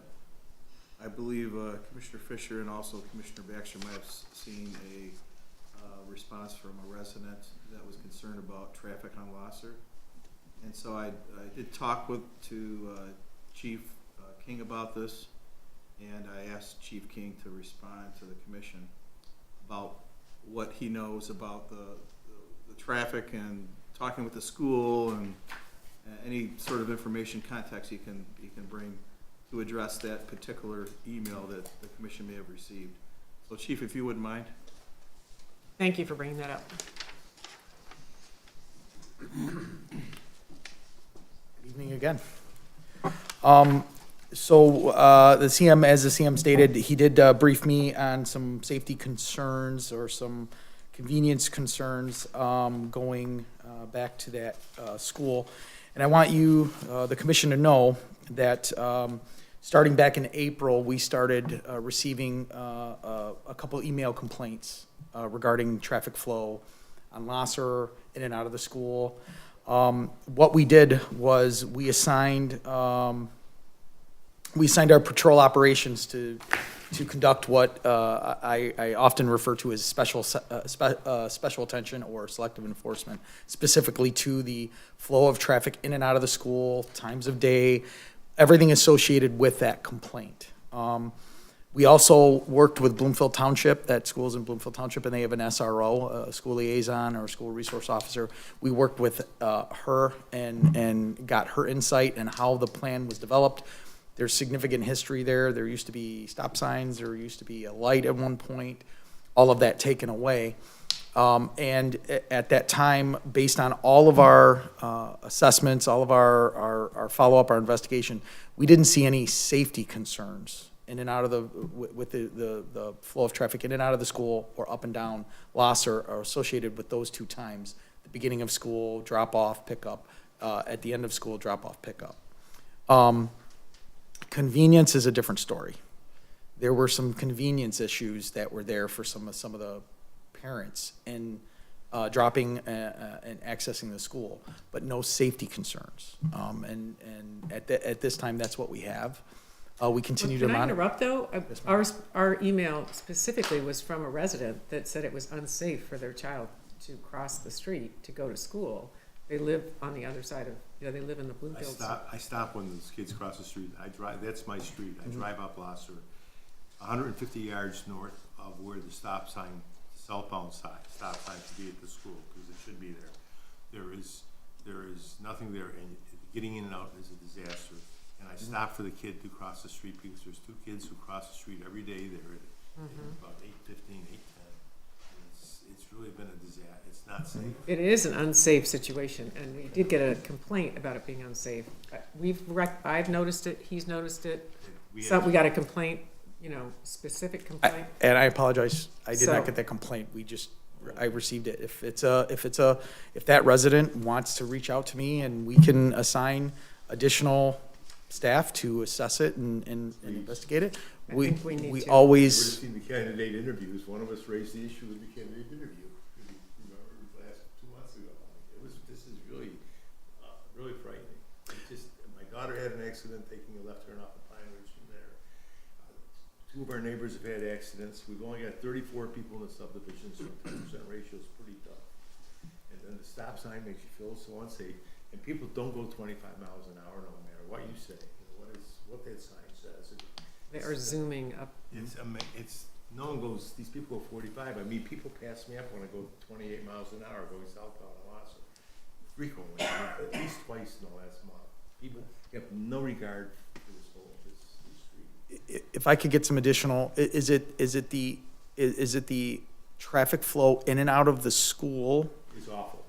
I believe Commissioner Fisher and also Commissioner Baxter might have seen a response from a resident that was concerned about traffic on Lasser. And so I did talk to Chief King about this, and I asked Chief King to respond to the commission about what he knows about the traffic, and talking with the school, and any sort of information, context he can bring to address that particular email that the commission may have received. So Chief, if you wouldn't mind. Thank you for bringing that up. Good evening again. So the CM, as the CM stated, he did brief me on some safety concerns or some convenience concerns going back to that school. And I want you, the commission, to know that starting back in April, we started receiving a couple email complaints regarding traffic flow on Lasser, in and out of the school. What we did was we assigned our patrol operations to conduct what I often refer to as special attention or selective enforcement, specifically to the flow of traffic in and out of the school, times of day, everything associated with that complaint. We also worked with Bloomfield Township, that school's in Bloomfield Township, and they have an SRO, a school liaison or a school resource officer. We worked with her and got her insight and how the plan was developed. There's significant history there. There used to be stop signs, there used to be a light at one point, all of that taken away. And at that time, based on all of our assessments, all of our follow-up, our investigation, we didn't see any safety concerns in and out of with the flow of traffic in and out of the school or up and down. Loss are associated with those two times, the beginning of school, drop-off, pickup, at the end of school, drop-off, pickup. Convenience is a different story. There were some convenience issues that were there for some of the parents in dropping and accessing the school, but no safety concerns. And at this time, that's what we have. We continue to Can I monitor. interrupt, though? Our email specifically was from a resident that said it was unsafe for their child to cross the street to go to school. They live on the other side of, they live in the Bloomfield. I stop when those kids cross the street. I drive, that's my street. I drive up Blosser, 150 yards north of where the stop sign, southbound side, stop sign should be at the school, because it should be there. There is nothing there, and getting in and out is a disaster. And I stop for the kid to cross the street, because there's two kids who cross the street every day there at about 8:15, 8:10. It's really been a disaster. It's not safe. It is an unsafe situation, and we did get a complaint about it being unsafe. I've noticed it, he's noticed it. We got a complaint, specific complaint. And I apologize, I did not So- get that complaint. I received it. If that resident wants to reach out to me and we can assign additional staff to assess it and investigate it, I think we need we to. You would have always, seen the candidate interviews. One of us raised the issue with the candidate interview. If you remember last 2 months ago. This is really, really frightening. My daughter had an accident taking a left turn off of Pine Ridge from there. Two of our neighbors have had accidents. We've only got 34 people in the subdivision, so a 10% ratio is pretty tough. And then the stop sign makes you feel so unsafe. And people don't go 25 miles an hour no matter what you say. What that sign says. They are zooming up. No one goes, these people go 45. I mean, people pass me up when I go 28 miles an hour going southbound on Owasso. Frequently, at least twice in the last month. People have no regard for this street. if I could get some additional, is it the traffic flow in and out of the school? It's awful.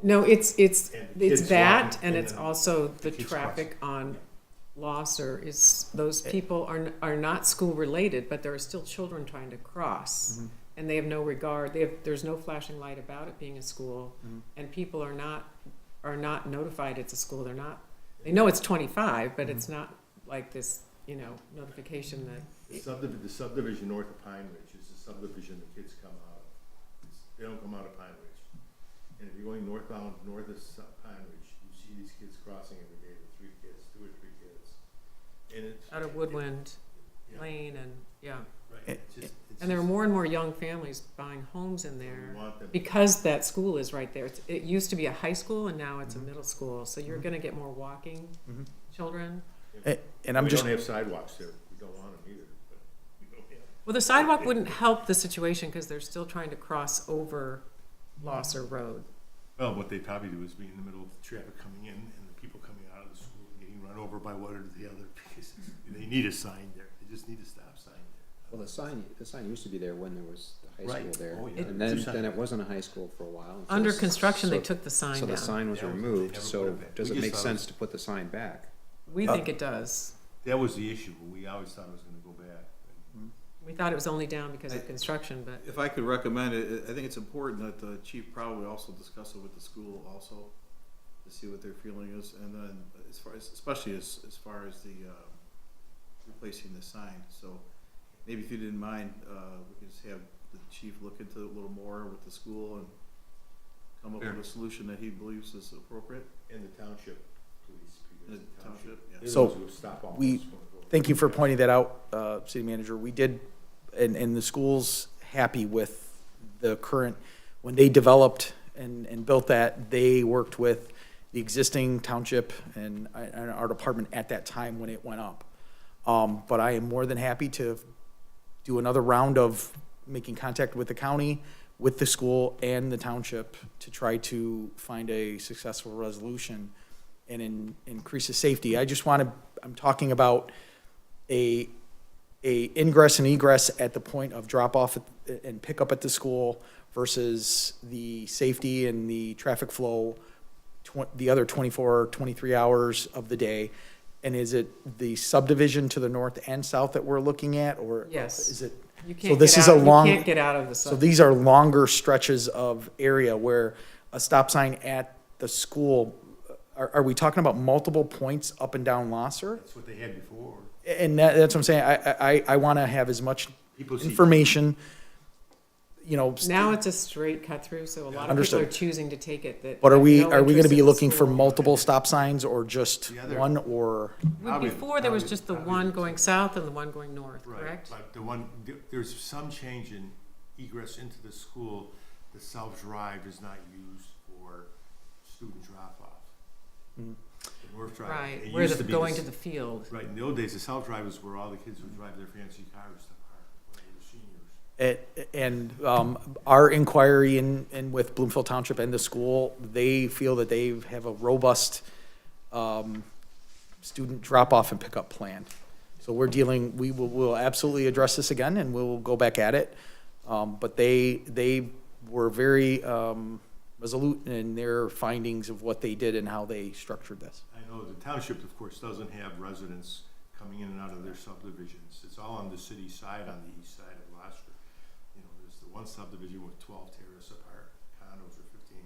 No, it's And the kids that, walking, and and it's then also the kids traffic on Losser is, those people are not school-related, but there are still children trying to cross. And they have no regard, there's no flashing light about it being a school, and people are not notified it's a school, they know it's 25, but it's not like this, notification that. The subdivision north of Pine Ridge is the subdivision the kids come out of. They don't come out of Pine Ridge. And if you're going northbound, north of Pine Ridge, you see these kids crossing every day with 3 kids, 2 or 3 kids. And it's. Out of Woodwind Yeah. Lane and, yeah. Right. And there are more and more young families buying homes in there We want them- because that school is right there. It used to be a high school and now it's a middle school, so you're gonna get more walking children. And I'm just, We don't have sidewalks there. We don't want them either, but we don't have. Well, the sidewalk wouldn't help the situation because they're still trying to cross over Losser Road. Well, what they probably do is be in the middle of the traffic coming in and the people coming out of the school getting run over by one or the other because they need a sign there. They just need a stop sign there. Well, the sign used to be there when there was the high Right. school there. Oh, yeah. And then it wasn't a high school for a while. So Under the- construction, they so- took the sign So the down. sign was Yeah, they removed, never put so it back. does We it just make thought it sense was- to put the sign back? We think it does. That was the issue. We always thought it was gonna go back. We thought it was only down because of construction, but If I could recommend it, I think it's important that the chief probably also discuss it with the school also, to see what their feeling is, and then as far as, especially as far as the, replacing the sign, so maybe if you didn't mind, we could just have the chief look into it a little more with the school and come up with a solution that he believes is appropriate. And the township police, because The township, yeah. they're the So, ones who stop all we- this when it goes- thank you for pointing that out, City Manager. We did, and the school's happy with the current, when they developed and built that, they worked with the existing township and our department at that time when it went up. But I am more than happy to do another round of making contact with the county, with the school and the township to try to find a successful resolution and increase the safety. I'm talking about a ingress and egress at the point of drop off and pickup at the school versus the safety and the traffic flow the other 24, 23 hours of the day. And is it the subdivision to the north and south that we're looking at, or Yes. is it? You So can't this get is a out, long. you can't get out of the So sub. these are longer stretches of area where a stop sign at the school, are we talking about multiple points up and down Losser? That's what they had before. And that's what I'm saying, I want to have as much People see. information, Now it's a straight cut through, so a lot of people Understood. are choosing to take it that. but are have we, no are we going interest to be in the looking for school. multiple stop signs or just The other- one, or? Before, there was just the one going south and the one going north, Right, correct? but there's some change in egress into the school. The South Drive is not used for student drop-off. Mm. The North Drive. Right, it where used they're to be going this- to the field. Right, in the old days, the South Drive was where all the kids would drive their fancy cars to park when they were seniors. And our inquiry in with Bloomfield Township and the school, they feel that they have a robust student drop-off and pickup plan. So we'll absolutely address this again, and we'll go back at it. But they were very resolute in their findings of what they did and how they structured this. I know the township, of course, doesn't have residents coming in and out of their subdivisions. It's all on the city side, on the east side of Gloucester. You know, there's the one subdivision with 12 terrace apart condos or 15,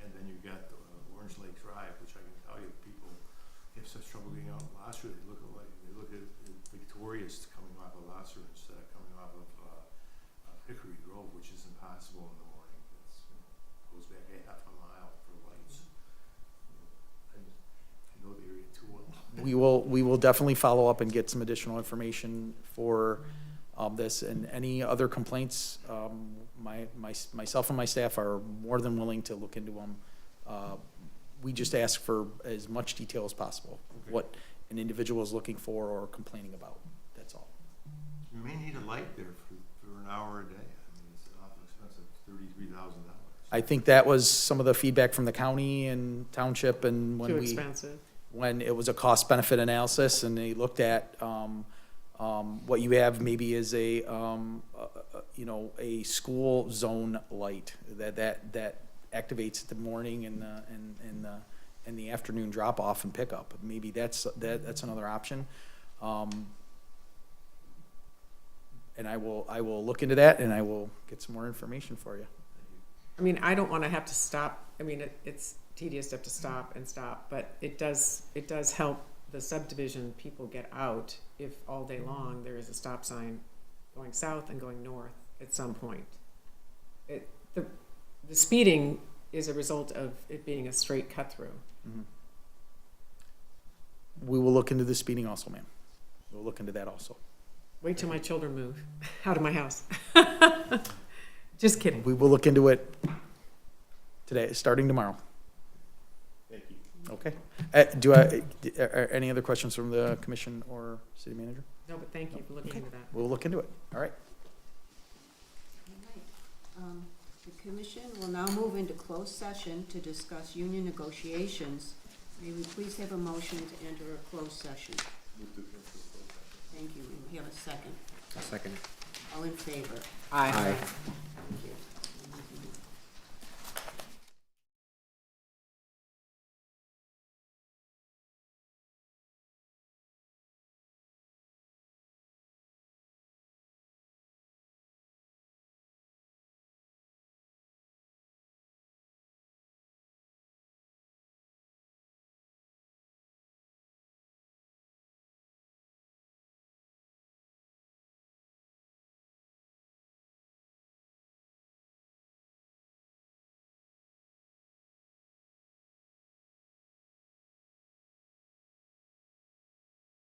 and then you've got the Orange Lake Drive, which I can tell you, people have such trouble getting out of Gloucester. They look at Victorious coming off of Gloucester instead of coming off of Hickory Grove, which is impossible in the morning. It's, goes back a half a mile for lights. I know the area too well. We will definitely follow up and get some additional information for this, and any other complaints, myself and my staff are more than willing to look into them. We just ask for as much detail as possible, what an individual is looking for or complaining about, that's all. You may need a light there for an hour a day. I mean, it's awful expensive, $33,000. I think that was some of the feedback from the county and township, and Too expensive. when it was a cost-benefit analysis, and they looked at, what you have maybe is a school zone light that activates the morning and the afternoon drop-off and pickup. Maybe that's another option. And I will look into that, and I will get some more information for you. I mean, I don't want to have to stop. I mean, it's tedious to have to stop and stop, but it does help the subdivision people get out if all day long there is a stop sign going south and going north at some point. The speeding is a result of it being a straight cut through. Mm-hmm. We will look into the speeding also, ma'am. We'll look into that also. Wait till my children move out of my house. Just kidding. We will look into it today, starting tomorrow. Thank you. Okay. Are any other questions from the commission or city manager? No, but thank you for looking into that. We'll look into it. All right. The commission will now move into closed session to discuss union negotiations. May we please have a motion to enter a closed session? Thank you. May we have a second? A second. All in favor? Aye. Aye.